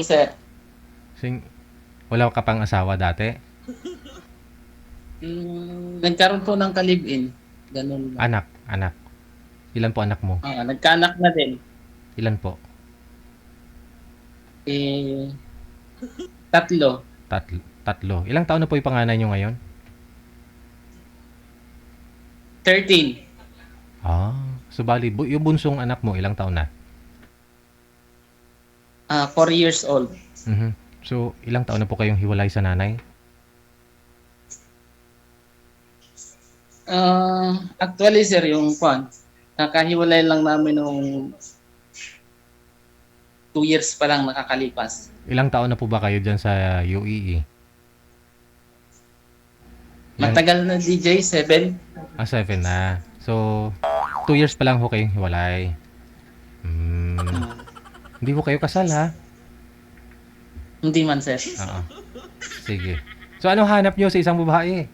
sir. Sing, wala ka pang asawa dati? Nagkaroon po ng ka-live-in. Ganun lang. Anak. Ilan po anak mo? Nagkaanak na din. Ilan po? Tatlo. Tatlo. Ilang taon na po yung panganay nyo ngayon? 13. Subali, yung bunsong anak mo, ilang taon na? 4 years old. So, ilang taon na po kayong hiwalay sa nanay? Actually, sir, yung nakahiwalay lang namin nung 2 years pa lang nakakalipas. Ilang taon na po ba kayo dyan sa UAE? Matagal na, DJ, 7. 7 na. So, 2 years pa lang ho kayong hiwalay. Hindi ho kayo kasal, ha? Hindi man, sir. Sige. So, ano hanap nyo sa isang babae?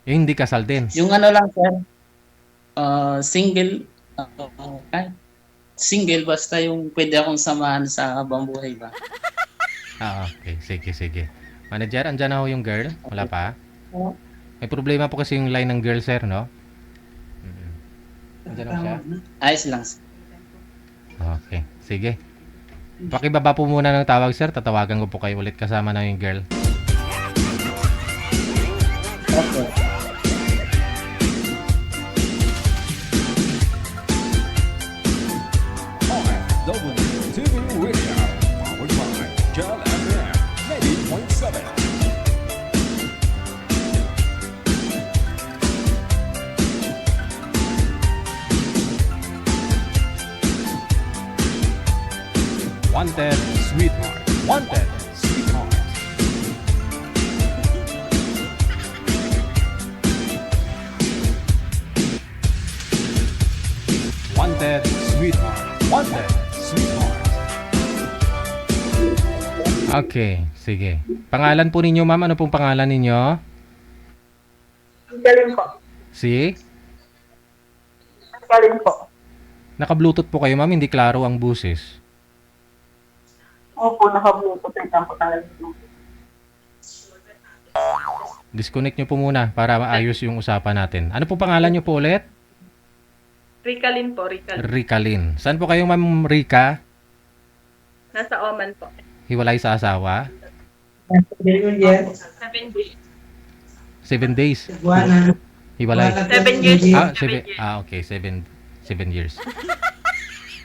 Yung hindi kasal din. Yung ano lang, sir, single, single, basta yung pwede akong samahan sa habang buhay ba? Okay. Sige. Manager, andyan na ho yung girl? Wala pa? May problema po kasi yung line ng girl, sir, no? Andyan na siya? Ayos lang, sir. Okay. Sige. Pakibaba po muna ng tawag, sir. Tatawagan ko po kayo ulit kasama na yung girl. Okay. WTV Radio, powered by Gel FM 90.7. Wanted Sweetheart. Wanted Sweetheart. Wanted Sweetheart. Wanted Sweetheart. Okay. Sige. Pangalan po ninyo, ma'am. Ano pong pangalan ninyo? Galing po. Si? Galing po. Naka-bluetooth po kayo, ma'am. Hindi klaro ang busis. Opo, naka-bluetooth. Wait lang po talaga. Disconnect nyo po muna para maayos yung usapan natin. Ano po pangalan nyo po ulit? Ricalin po. Ricalin. Saan po kayo, ma'am Rica? Nasa Oman po. Hiwalay sa asawa? 7 days. 7 days. Hiwalay. 7 years. Okay. 7 years.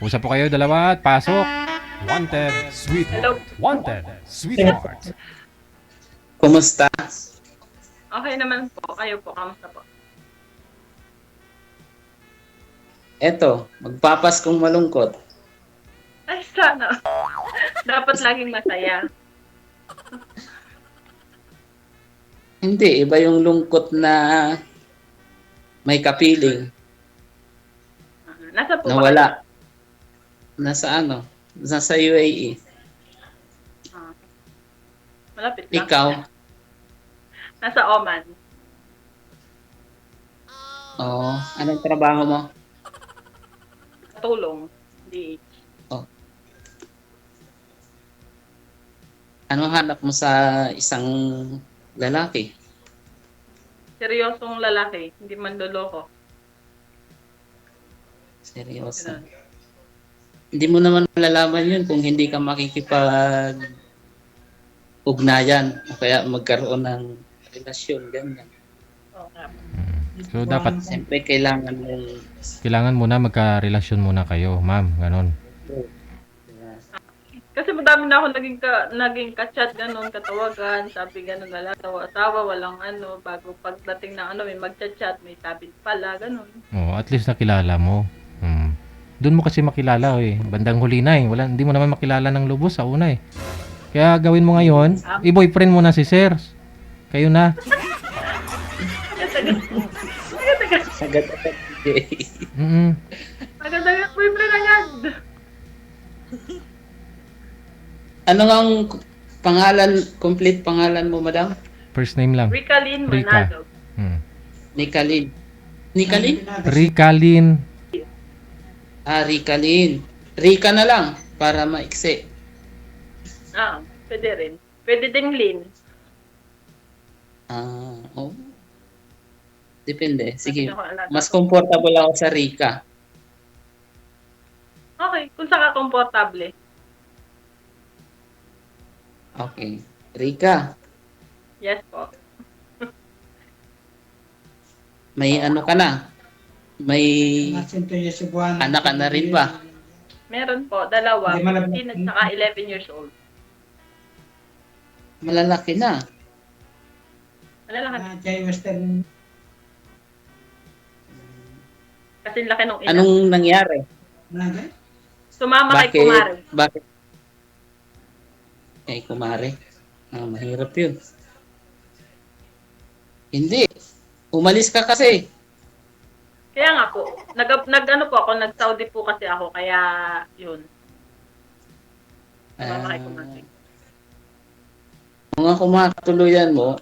Usap po kayo dalawa at pasok. Wanted Sweetheart. Hello. Wanted Sweetheart. Kumusta? Okay naman po. Kayo po. Kamusta po? Eto, magpapaskong malungkot. Ay, sana. Dapat laging masaya. Hindi, iba yung lungkot na may kapiling. Nasa po ba? Nawala. Nasa Nasa UAE. Malapit lang. Ikaw? Nasa Oman. Oo. Anong trabaho mo? Tulong. DH. Anong hanap mo sa isang lalaki? Seryosong lalaki. Hindi man loloko. Seryoso. Ganun. Hindi mo naman malalaman yun kung hindi ka makikipag-ugnayan o kaya magkaroon ng relasyon, ganyan. Okay. So, dapat Siyempre, kailangan muna magka-relasyon muna kayo, ma'am. Ganon. Kasi madami na ako naging ka-chat, ganun, katawagan, sabi ganun, wala asawa, walang bago pagdating ng may mag-chat, may sabit pala, ganun. At least nakilala mo. Doon mo kasi makilala bandang huli na hindi mo naman makilala ng lubos sa una Kaya gawin mo ngayon, i-boyfriend mo na si Sir. Kayo na. agad-agad. Agad-agad boyfriend agad. Ano ang complete pangalan mo, madam? First name lang. Ricalin Rica. Manado. Nicalin. Nicalin? Ricalin. Ricalin. Rica na lang. para maiksi. Pwede rin. Pwede ding lean. Oh. Depende. Sige. Ako, alaga. Mas comfortable ako sa Rika. Okay, kung saka komportable. Okay. Rika, Yes po. may ano ka na? May anak ka na rin ba? Meron po, dalawa. Hindi, malabas. 15 at saka 11 years old. Malalaki na. Malalakas. Western. Kasi laki nung ina. Anong nangyari? Sumama kay Bakit? Kumari. Bakit? Kay Kumari? Mahirap yun. Hindi. Umalis ka kasi. Kaya nga po, nag-ano po ako, nag-Saudi po kasi ako, kaya yun. Sumama kay Kumari. Kung ako makatuluyan mo,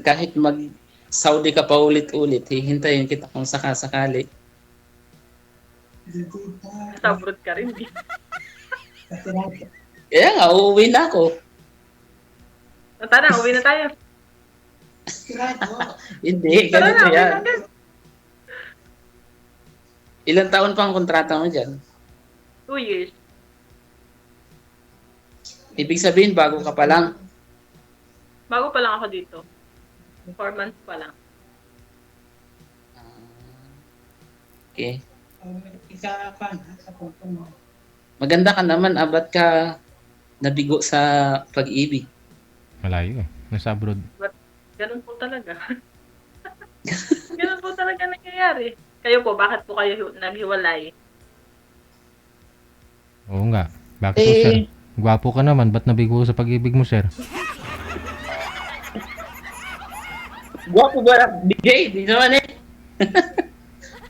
kahit mag-Saudi ka pa ulit-ulit, hihintayin kita kung sakasakali. Sa abroad ka rin. Kaya nga, uuwi na ako. Tara, uwi na tayo. Hindi, Tara ganito na, uwi yan. na agad. Ilang taon pa ang kontrata mo dyan? 2 years. Ibig sabihin, bago ka pa lang. Bago pa lang ako dito. 4 months pa lang. Okay. Maganda ka naman, abat ka nabigo sa pag-ibig. Malayo eh. Nasa abroad. Ganun po talaga. Ganun po talaga nangyayari. Kayo po, bakit po kayo naghiwalay? Oo nga. Bakit po, sir? Gwapo ka naman. Ba't nabigo sa pag-ibig mo, sir? Guwapo ba? DJ? Di naman eh.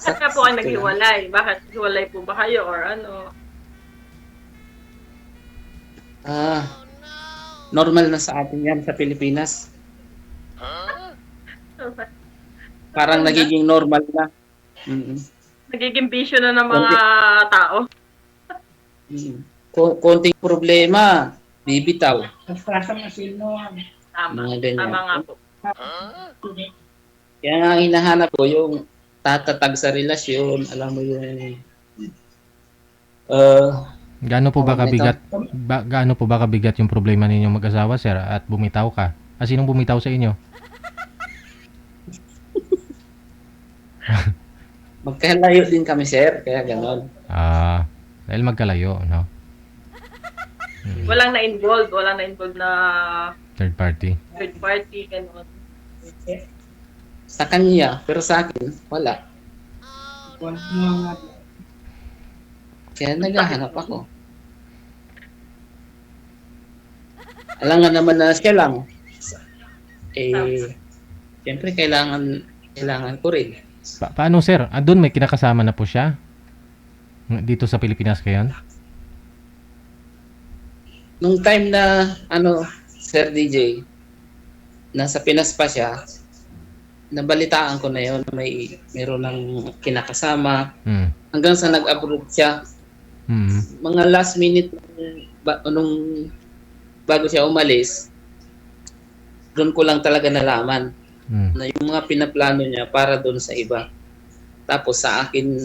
Bakit nga po kayo naghiwalay? Bakit hiwalay po ba kayo or ano? Normal na sa atin yan sa Pilipinas. Parang nagiging normal na. Nagiging bisyo na ng mga tao. Konting problema, bibitaw. Tama. Mga ganyan. Tama nga po. Kaya nga ang hinahanap ko yung tatatag sa relasyon, alam mo yun. Gaano po ba kabigat? Gaano po ba kabigat yung problema ninyong mag-asawa, sir? At bumitaw ka? Sinong bumitaw sa inyo? Magkalayo din kami, sir, kaya ganon. Dahil magkalayo, no? Walang na-involved. Walang na-involved na Third party. third party, gano'n. Sa kanya, pero sa akin, wala. Kaya naghahanap ako. Alam nga naman na siya lang. Siyempre kailangan ko rin. Paano, sir? Doon may kinakasama na po siya? Dito sa Pilipinas kayo? Nung time na, Sir DJ, nasa Pinas pa siya, nabalitaan ko na yun, meron ng kinakasama, hanggang sa nag-abroad siya. Mga last minute, bago siya umalis, doon ko lang talaga nalaman na yung mga pinaplano niya para doon sa iba. Tapos sa akin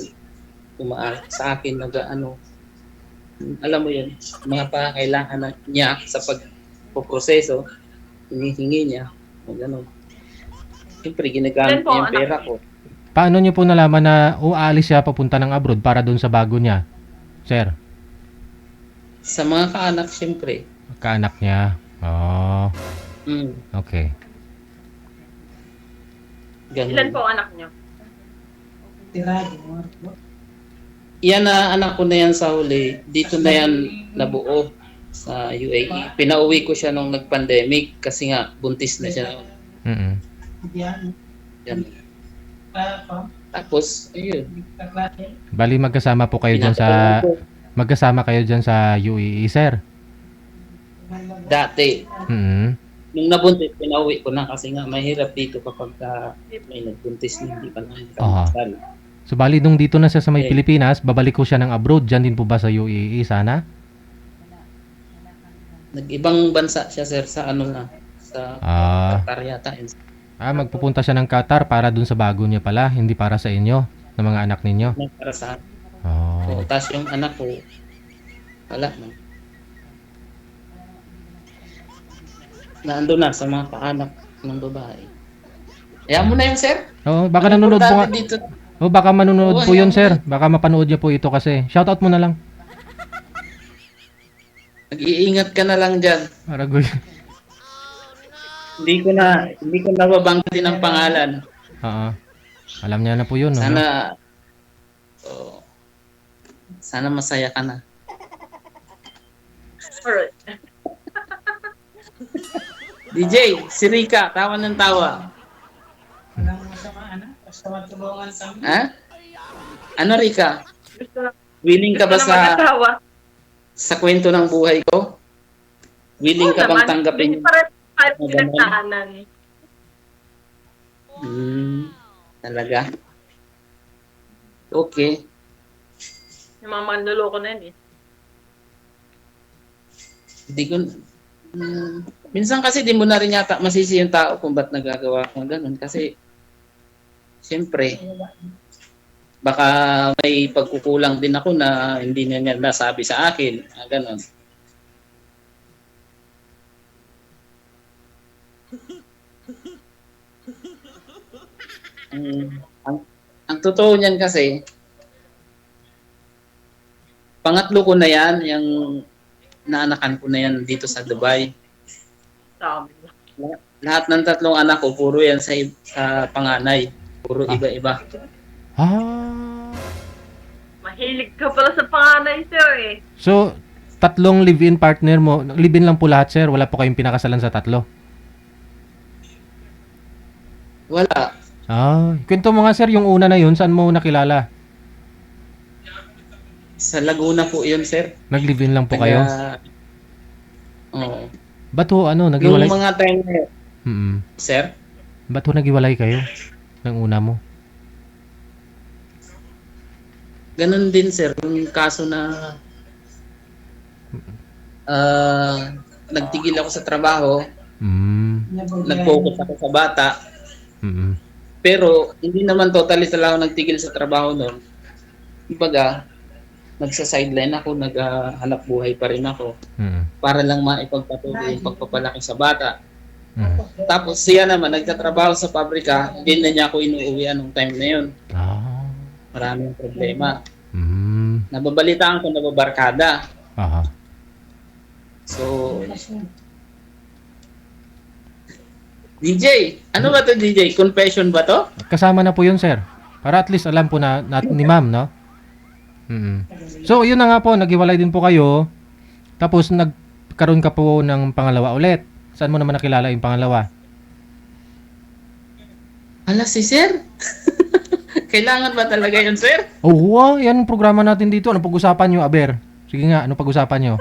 alam mo yun, mga pakailangan niya sa pagpoproseso, hinihingi niya, o gano'n. Siyempre, ginagamit niya yung pera ko. Paano niyo po nalaman na aalis siya papunta ng abroad para doon sa bago niya, sir? Sa mga kaanak, siyempre. Kaanak niya? Oh. Okay. Ganun. Ilan po ang anak niyo? Yan na anak ko na yan sa huli. Dito na yan nabuo sa UAE. Pinauwi ko siya nung nag-pandemic kasi nga buntis na siya. Yan. Tapos, ayun. Bali magkasama po kayo diyan sa UAE, sir. Dati. Nung nabuntis, pinauwi ko na kasi nga mahirap dito kapag may nagbuntis na hindi pa nakikita. So, bali nung dito na siya sa may Okay. Pilipinas, babalik ko siya ng abroad. Diyan din po ba sa UAE sana? Nag-ibang bansa siya, sir, sa ano na, sa Ah. Qatar yata. Magpupunta siya ng Qatar para dun sa bago niya pala, hindi para sa inyo, ng mga anak ninyo. Para sa Oh. so, tas yung anak ko, wala na. Naando na sa mga paanak ng babae. Kaya mo na yun, sir. Oh, baka nanonood po nga. Importante dito. Oh, baka manonood Oo, po yun, ayan. sir. Baka mapanood niyo po ito kasi. Shoutout mo na lang. Mag-iingat ka na lang dyan. Aragoy. Hindi ko nababanggitin ang pangalan. Oo. Alam niya na po yun. no? Sana, oh, sana masaya ka na. Alright. DJ, si Rika, tawa ng tawa. Ha? Ano, Rika? Gusto Willing ka ba gusto na mag-asawa. sa kwento ng buhay ko? Willing Oo ka bang naman. tanggapin? Hindi pa rin tayo Magaman. pinagdaanan. Talaga? Okay. Yung mga manloloko na yun eh. Hindi ko... minsan kasi di mo na rin yata masisi yung tao kung ba't nagagawa ko ganun. Kasi, siyempre, baka may pagkukulang din ako na hindi na niya nasabi sa akin. Ganun. Ang totoo niyan kasi, pangatlo ko na yan, yung naanakan ko na yan dito sa Dubai. Sabi. Lahat ng tatlong anak ko, puro yan sa panganay. Puro iba-iba. Ah. Mahilig ka pala sa panganay, sir eh. So, tatlong live-in partner mo. Live-in lang po lahat, sir. Wala po kayong pinakasalan sa tatlo. Wala. Kwento mo nga, sir, yung una na yun, saan mo nakilala? Sa Laguna po yun, sir. Nag-live-in lang po kayo? Oo. Ba't ho, Yung naghiwalay? mga time na yun, Mm-mm. sir, Ba't ho naghiwalay kayo? Ng una mo? ganun din, sir. Yung kaso na nagtigil ako sa trabaho, nag-focus ako sa bata, Mm-mm. pero hindi naman totally talaga ako nagtigil sa trabaho noon. Kumbaga, nagsa-sideline ako, naghahanap buhay pa rin ako Mm-mm. para lang maipagpatuloy yung pagpapalaki sa bata. Mm. Tapos siya naman, nagtatrabaho sa pabrika, hindi na niya ako inuuwian nung time na yun. Maraming problema. Nababalitaan ko nababarkada. Aha. So, DJ, ano ba to DJ? Confession ba to? Kasama na po yun, sir. Para at least alam po na ni ma'am, no? Mm. So, yun na nga po, naghiwalay din po kayo. Tapos, nagkaroon ka po ng pangalawa ulit. Saan mo naman nakilala yung pangalawa? Ala, si sir? Kailangan ba talaga yun, sir? Oh, yan ang programa natin dito. Ano pag-usapan nyo, Aber? Sige nga, ano pag-usapan nyo?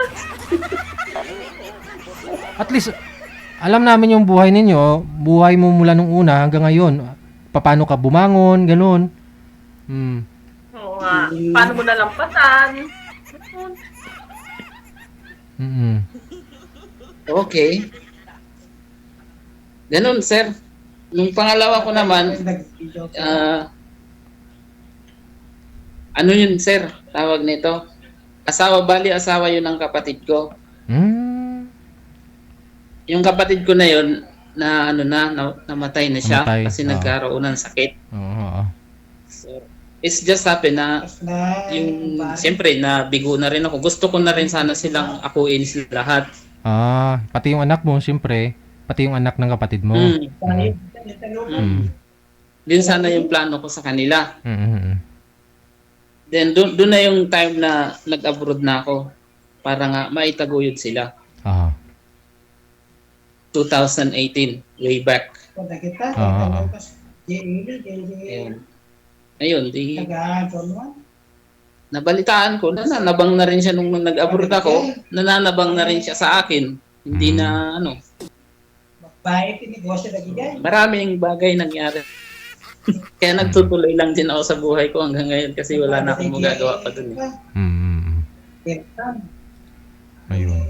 At least, alam namin yung buhay ninyo. Buhay mo mula nung una hanggang ngayon. Paano ka bumangon, ganun. Oo nga. Paano mo nalampasan? Okay. Ganun, sir. Nung pangalawa ko naman, ano yun, sir? Tawag nito. Asawa yun ng kapatid ko. Yung kapatid ko na yun, namatay na siya kasi nagkaroon ng sakit. So, it's just happen na yung, siyempre, nabigo na rin ako. Gusto ko na rin sana silang akuin sila lahat. Pati yung anak mo, siyempre. Pati yung anak ng kapatid mo. Din sana yung plano ko sa kanila. Then, doon na yung time na nag-abroad na ako para nga maitaguyod sila. 2018, way back. Ayun, nabalitaan ko, nananabang na rin siya nung nag-abroad ako, nananabang na rin siya sa akin. Hindi na, maraming bagay nangyari. Kaya nagtutuloy lang din ako sa buhay ko hanggang ngayon kasi wala na akong magagawa pa dun. Ayun.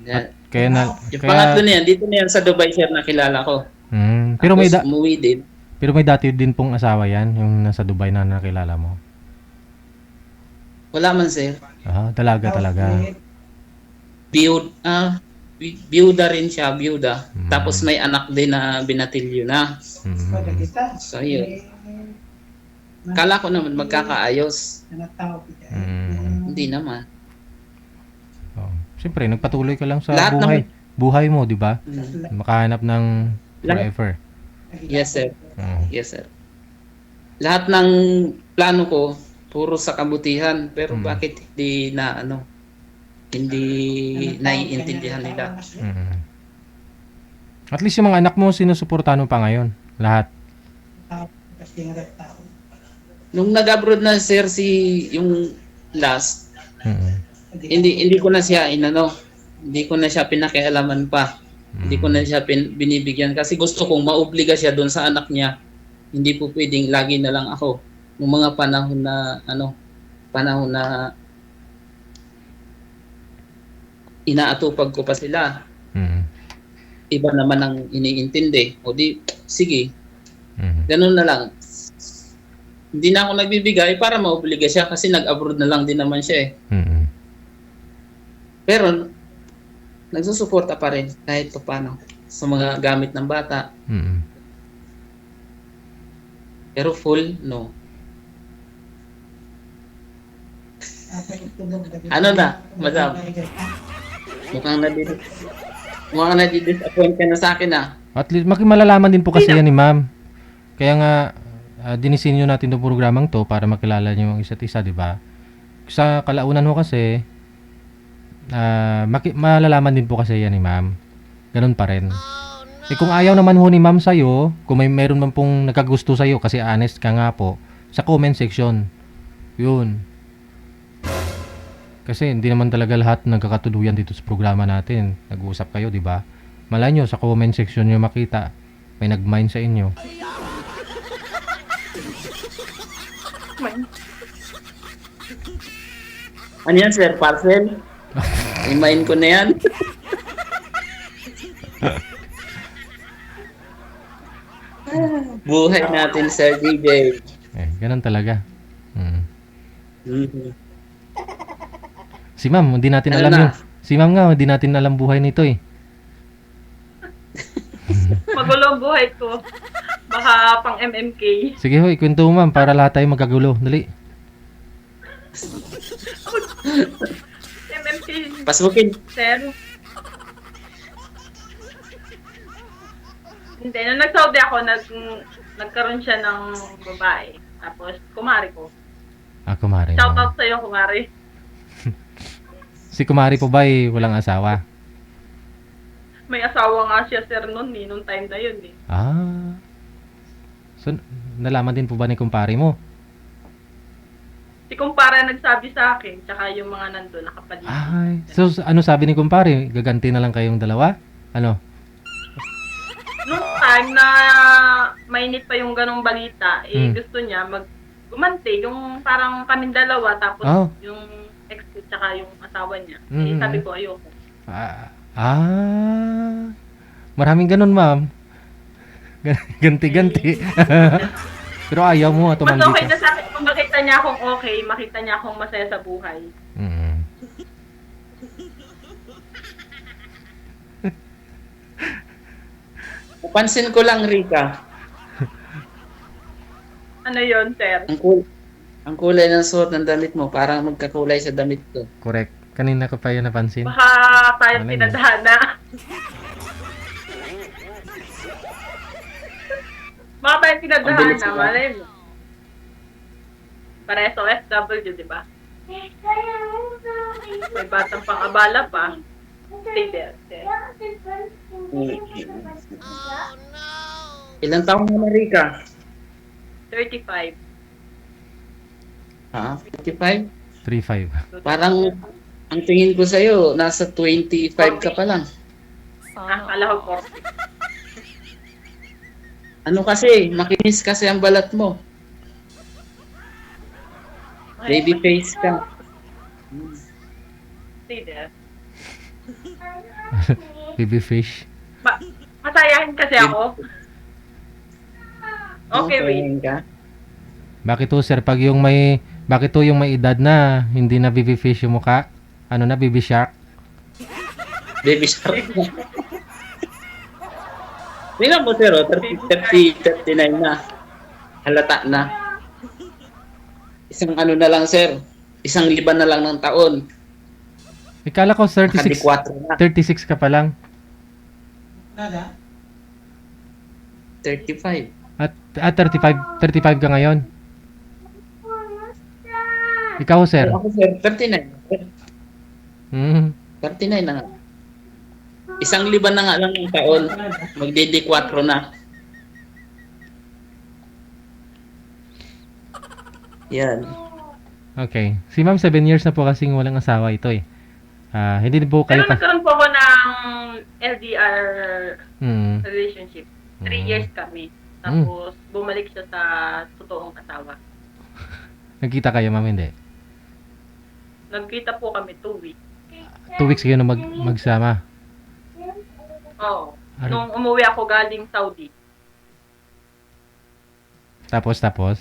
Kaya, Kaya na yung pangatlo na yan, dito na yan sa Dubai sir nakilala ko. Pero may Tapos umuwi din. pero may dati din pong asawa yan, yung nasa Dubai na nakilala mo. Wala man sir. Dalaga talaga. Biyuda rin siya, biyuda. Tapos may anak din na binatilyo na. So yun. Kala ko naman magkakaayos. Hindi naman. Siyempre, nagpatuloy ka lang sa Lahat buhay mo, di ba? Mm. Makahanap ng forever. Yes sir. Yes sir. Lahat ng plano ko puro sa kabutihan, pero bakit hindi naiintindihan nila? At least yung mga anak mo sinusuportahan mo pa ngayon, lahat. Nung nag-abroad na sir yung last, hindi ko na siya hindi ko na siya pinakialaman pa. Hindi ko na siya binibigyan kasi gusto kong maobliga siya doon sa anak niya. Hindi po pwedeng lagi na lang ako. Nung mga panahon na inaatupag ko pa sila. Iba naman ang iniintindi. O di, sige. Ganun na lang. Hindi na ako nagbibigay para maobliga siya kasi nag-abroad na lang din naman siya Pero, nagsusuporta pa rin kahit paano sa mga gamit ng bata. Pero full, no. Ano na, madam? Mukhang nadi-disappoint ka na sa akin At least, malalaman din po kasi yan ni ma'am. Kaya nga, dinisinyo natin itong programang to para makilala niyo ang isa't isa, di ba? Sa kalaunan ho kasi, malalaman din po kasi yan ni ma'am. Ganun pa rin. Kung ayaw naman ho ni ma'am sa'yo, kung meron man pong nagkagusto sa'yo, kasi honest ka nga po, sa comment section. Yun. Kasi hindi naman talaga lahat nagkakatuluyan dito sa programa natin. Nag-uusap kayo, di ba? Malay nyo, sa comment section nyo makita, may nag-mind sa inyo. Ano yan, sir? Parcel? Imain ko na yan. Buhay natin, Sir DJ. Ganun talaga. Si ma'am, hindi natin alam yun. Si ma'am nga, hindi natin alam buhay nito Magulo ang buhay ko. Baka pang MMK. Sige ho, ikwento mo ma'am para lahat tayo magkagulo. Dali. MMK. Pasbukin. Sir. Hindi, nung nag-Saudi ako, nagkaroon siya ng babae. Tapos, kumari ko. Kumari. Shout out sa'yo, kumari. Si kumari po ba walang asawa? May asawa nga siya, sir, nung time na yun So, nalaman din po ba ni kumpare mo? Si kumpara nagsabi sa akin, tsaka yung mga nandun nakapaligid. So ano sabi ni kumpare? Gaganti na lang kayong dalawa? Ano? Nung time na mainit pa yung ganong balita, gusto niya gumanti, yung parang kaming dalawa, tapos yung ex ko tsaka yung asawa niya. Sabi ko, ayoko. Maraming ganun, ma'am. Ganti-ganti. Pero ayaw mo Mas okay na sa akin kung makita niya akong okay, makita niya akong masaya sa buhay. Pansin ko lang, Rika. Ano yon, sir? Ang kulay ng suot ng damit mo, parang magkakulay sa damit ko. Correct. Kanina ko pa yun napansin. Baka tayo pinadhana. Baka tayo pinadhana, malay mo. Para SOSW, di ba? May batang pang-abala pa. Stay there, sir. Ilang taong mo na, Rika? 35. 55? 3-5. Parang, ang tingin ko sa'yo, nasa 25 ka pa lang. Kala ko 40. Ano kasi, makinis kasi ang balat mo. Baby face ka. Stay there. Baby fish. Masayahin kasi ako. Okay, wait. Masayahin ka. Bakit to, sir? Bakit to yung may edad na hindi na baby fish yung mukha? Ano na, baby shark? Baby shark. Tingnan mo, sir, 39 na. Halata na. Isang ano na lang, sir. Isang liban na lang ng taon. Ikala ko 36, 34 na. 36 ka pa lang. 35. At 35 ka ngayon. Ikaw, sir? Ako, sir, 39. Hmm. 39 na nga. Isang liban na nga lang ng taon. Magdidi-4 na. Yan. Okay. Si ma'am, 7 years na po kasing walang asawa ito eh. Hindi din po Pero kayo nagkaroon po ako ng LDR Hmm. relationship. 3 Mm. years kami. Tapos, bumalik siya sa totoong asawa. Nagkita kayo, ma'am, hindi? Nagkita po kami 2 weeks. 2 weeks kayo na magsama. Oo. Ano? Nung umuwi ako galing Saudi. Tapos? Tapos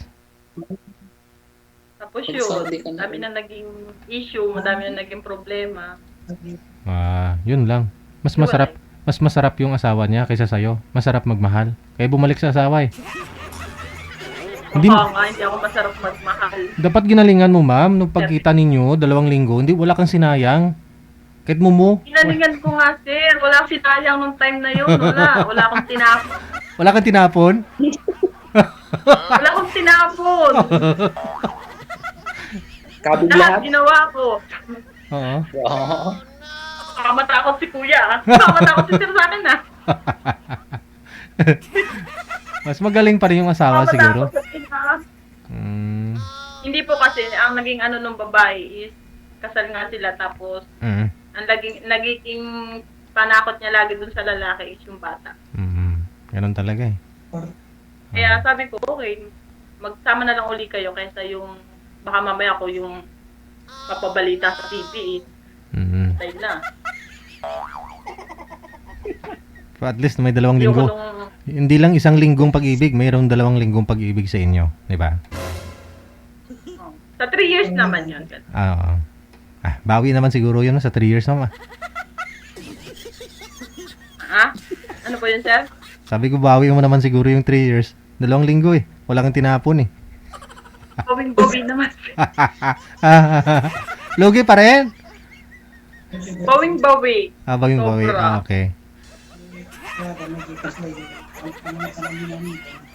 Nag-Saudi ka yun, na dami rin. na naging issue, madami na naging problema. Yun lang. Mas masarap yung asawa niya kaysa sa'yo. Masarap magmahal. Kaya bumalik sa asawa eh. Hindi, Hindi ako masarap magmahal. dapat ginalingan mo, ma'am, nung pagkita ninyo, 2 linggo, hindi, wala kang sinayang. Kahit mumu. Inalingan ko nga, sir. Wala akong sinayang nung time na yun. Wala akong tinapon. Wala kang tinapon? Wala akong tinapon. Kabig Lahat lahat. ginawa ko. Oo. Oo. Matakot si kuya. Matakot si sir sa akin ah. Mas magaling pa rin yung asawa siguro. Matakot sa ina. Mm. Hindi po kasi, ang naging ano nung babae is, kasal nga sila tapos, Mm. ang naging panakot niya lagi dun sa lalaki is yung bata. Ganun talaga eh. Kaya sabi ko, okay, magsama na lang uli kayo kaysa yung, baka mamaya ko yung papabalita sa TV eh. Tayo na. So at least may 2 Yung linggo. Hindi lang 1 linggong pag-ibig, mayroong 2 linggong pag-ibig sa inyo, di ba? sa 3 years naman yun. Oo. Bawi naman siguro yun sa 3 years naman. Ha? Ano po yun, sir? Sabi ko bawi mo naman siguro yung 3 years. 2 linggo eh. Wala kang tinapon eh. Bawing-bawi naman. Lugi pa rin? Bawing-bawi. Bawing bawi. Sobra. Okay.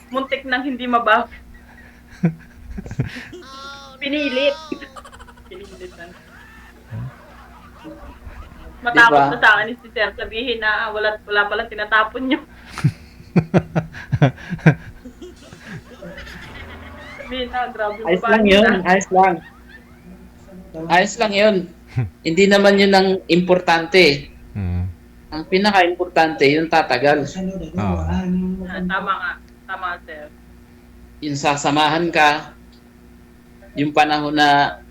Muntik nang hindi mabawi. Pinilit. Pinilit na. Matakot Diba? na sa akin si sir. Sabihin na wala palang tinatapon nyo. Sabihin na, grabe mo Ayos ba? lang yun. Ayos lang. Ayos lang yun. Hindi naman yun ang importante. Ang pinaka-importante, yung tatagal. Tama nga. Tama, sir. Yung sasamahan ka, yung panahon na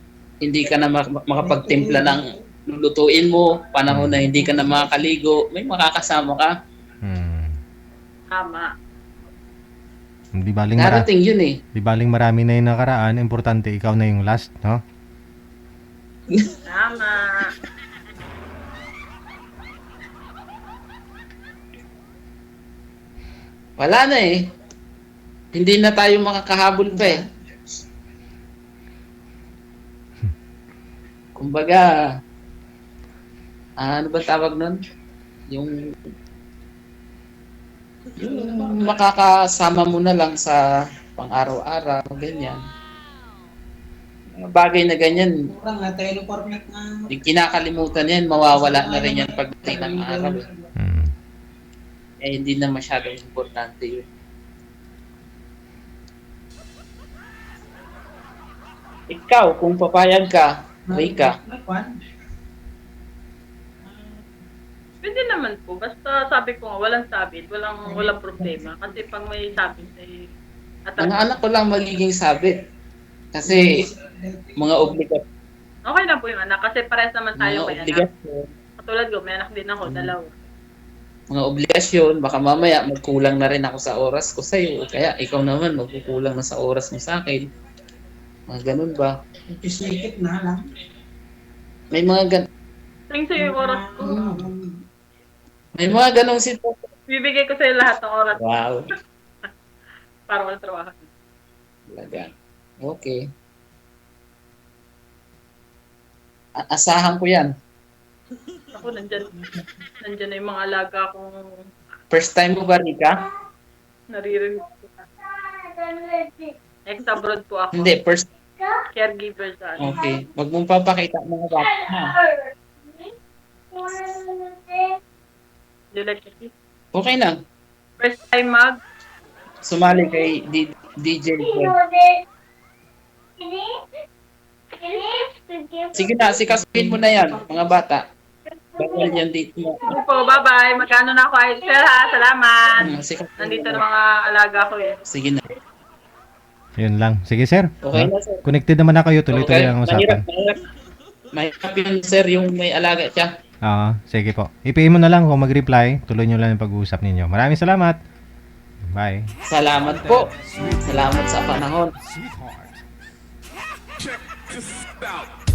hindi ka na makapagtimpla ng lulutuin mo, panahon na hindi ka na makakaligo, may makakasama ka. Tama. Di baling Darating yun eh. Di baling marami na yung nakaraan, importante ikaw na yung last, no? Tama. Wala na eh. Hindi na tayo makakahabol pa eh. Kumbaga, ano ba tawag nun? Yung makakasama mo na lang sa pang-araw-araw, ganyan. Mga bagay na ganyan, yung kinakalimutan yan, mawawala na rin yan pagdating ng araw. Eh, hindi na masyadong importante yun. Ikaw, kung papayag ka, may ka. Pwede naman po. Basta sabi ko nga, walang sabit. Walang problema. Kasi pag may sabit, eh, Ang anak ko lang magiging sabit. Kasi mga obligasyon. okay na po yung anak. Kasi parehas naman tayo Mga may anak. obligasyon. Katulad ko, may anak din ako, dalawa. Mga obligasyon, baka mamaya magkulang na rin ako sa oras ko sa'yo. Kaya ikaw naman magkukulang na sa oras mo sa akin. Mga ganun ba? May mga Ring sa'yo yung oras ko. may mga ganong sitwasyon. Bibigay ko sa'yo lahat ng oras Wow. para walang trabaho. Talaga. Okay. Asahan ko yan. Ako, nandyan na yung mga alaga kong First time mo ba, Rika? naririnig ko. Ex-abroad po ako. Hindi, first. Caregiver sa ano. Okay. Wag mong papakita mga bata. Ha? Do you like to see? Okay lang. First time Sumali kay DJ. Sige na, sikasuhin mo na yan, mga bata. Bawal yan dito. Sige po, bye-bye. Magkano na ako, sir ha? Salamat. Nandito na mga alaga ko eh. Sige na. Yun lang. Sige, sir. Okay No? na, sir. Connected naman na kayo. Tuloy-tuloy ang usapan. Mahirap yun, sir, yung may alaga siya. Oo, sige po. I-PM mo na lang kung mag-reply. Tuloy nyo lang yung pag-uusap ninyo. Maraming salamat. Bye. Salamat po. Salamat sa panahon. Sweetheart. Check this out.